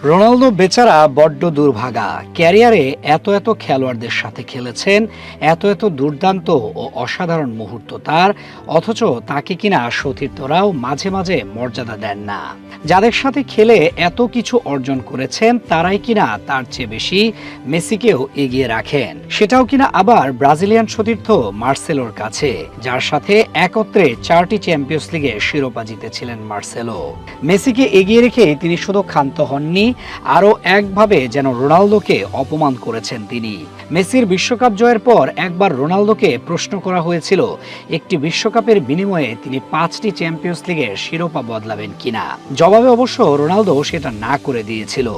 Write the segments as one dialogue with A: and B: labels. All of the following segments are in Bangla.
A: রোনালদো বেচারা বড্ড দুর্ভাগা। ক্যারিয়ারে এত খেলোয়াড়দের সাথে খেলেছেন, এত দুর্দান্ত ও অসাধারণ মুহূর্ত তার, অথচ তাকে কিনা সতীর্থরাও মাঝে মাঝে মর্যাদা দেন না। যাদের সাথে খেলে এত কিছু অর্জন করেছেন তারাই কিনা তার চেয়ে বেশি মেসিকেও এগিয়ে রাখেন, সেটাও কিনা আবার ব্রাজিলিয়ান সতীর্থ মার্সেলোর কাছে, যার সাথে একত্রে 4টি চ্যাম্পিয়ন্স লিগে শিরোপা জিতেছিলেন মার্সেলো। মেসিকে এগিয়ে রেখে তিনি শুধু ক্ষান্ত হননি, আরও একভাবে যেন রোনালদোকে অপমান করেছেন তিনি। মেসির বিশ্বকাপ জয়ের পর একবার রোনালদোকে প্রশ্ন করা হয়েছিল একটি বিশ্বকাপের বিনিময়ে তিনি 5টি চ্যাম্পিয়ন্স লিগের শিরোপা বদলাবেন কিনা। জবাবে অবশ্য রোনালদো সেটা না করে দিয়েছিল,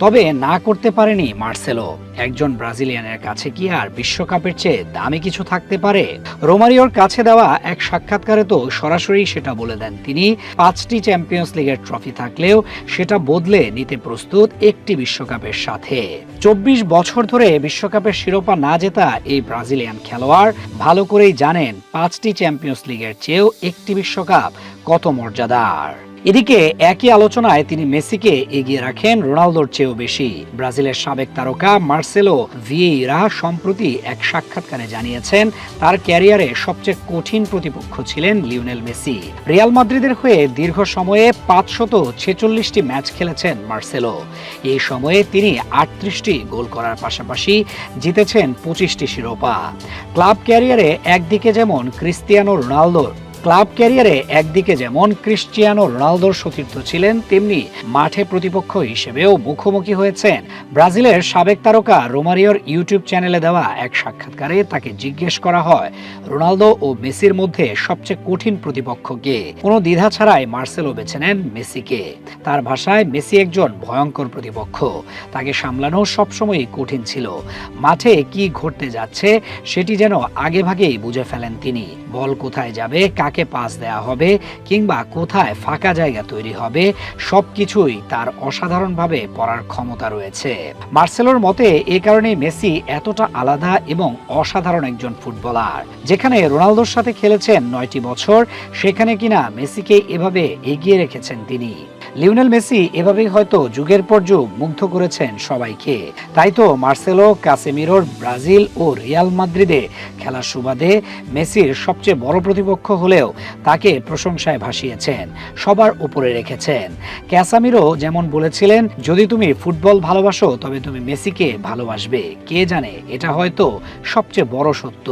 A: তবে না করতে পারেনি মার্সেলো। একজন ব্রাজিলিয়ানের কাছে কি আর বিশ্বকাপের চেয়ে দামি কিছু থাকতে পারে? রোমারিওর কাছে দেওয়া এক সাক্ষাৎকারে তো সরাসরি সেটা বলে দেন তিনি, 5টি চ্যাম্পিয়ন্স লিগের ট্রফি থাকলেও সেটা বদলে নিতে প্রস্তুত একটি বিশ্বকাপের সাথে। 24 বছর ধরে বিশ্বকাপের শিরোপা না জেতা এই ব্রাজিলিয়ান খেলোয়াড় ভালো করেই জানেন 5টি চ্যাম্পিয়ন্স লিগের চেয়েও একটি বিশ্বকাপ কত মর্যাদার। এদিকে একই আলোচনায় তিনি মেসিকে এগিয়ে রাখেন রোনালদোর চেয়েও বেশি। ব্রাজিলের সাবেক তারকা মার্সেলো ভিয়েইরা সম্প্রতি এক সাক্ষাৎকারে জানিয়েছেন তার ক্যারিয়ারে সবচেয়ে কঠিন প্রতিপক্ষ ছিলেন লিওনেল মেসি। রিয়াল মাদ্রিদের হয়ে দীর্ঘ সময়ে 546টি ম্যাচ খেলেছেন মার্সেলো। এই সময়ে তিনি 38টি গোল করার পাশাপাশি জিতেছেন 25টি শিরোপা। ক্লাব ক্যারিয়ারে একদিকে যেমন ক্রিস্টিয়ানো রোনালদোর সতীর্থ ছিলেন, তেমনি মাঠে প্রতিপক্ষ হিসেবেও মুখোমুখি হয়েছেন। ব্রাজিলের সাবেক তারকা রোমারিওর ইউটিউব চ্যানেলে দেওয়া এক সাক্ষাৎকারে তাকে জিজ্ঞেস করা হয় রোনালদো ও মেসির মধ্যে সবচেয়ে কঠিন প্রতিপক্ষ কে। কোনো দ্বিধা ছাড়াই মার্সেলো বেছে নেন মেসিকে। তার ভাষায় মেসি একজন ভয়ঙ্কর প্রতিপক্ষ, তাকে সামলানো সবসময়ই কঠিন ছিল। মাঠে কি ঘটতে যাচ্ছে সেটি যেন আগেভাগেই বুঝে ফেলেন তিনি। বল কোথায় যাবে, কাকে পাস দেয়া হবে, কিংবা কোথায় ফাঁকা জায়গা তৈরি হবে, সবকিছুই তার অসাধারণভাবে পড়ার ক্ষমতা রয়েছে। মার্সেলোর মতে এ কারণে মেসি এতটা আলাদা এবং অসাধারণ একজন ফুটবলার। যেখানে রোনালদোর সাথে খেলেছেন 9টি বছর, সেখানে কিনা মেসিকে এভাবে এগিয়ে রেখেছেন তিনি। লিওনেল মেসি এভাবেই হয়তো যুগের পর যুগ মুগ্ধ করেছেন সবাইকে। তাই তো মার্সেলো কাসেমিরোর ব্রাজিল ও রিয়াল মাদ্রিদে খেলার সুবাদে মেসির সবচেয়ে বড় প্রতিপক্ষ হলেও তাকে প্রশংসায় ভাসিয়েছেন, সবার উপরে রেখেছেন। ক্যাসামিরো যেমন বলেছিলেন, যদি তুমি ফুটবল ভালোবাসো তবে তুমি মেসিকে ভালোবাসবে। কে জানে, এটা হয়তো সবচেয়ে বড় সত্য।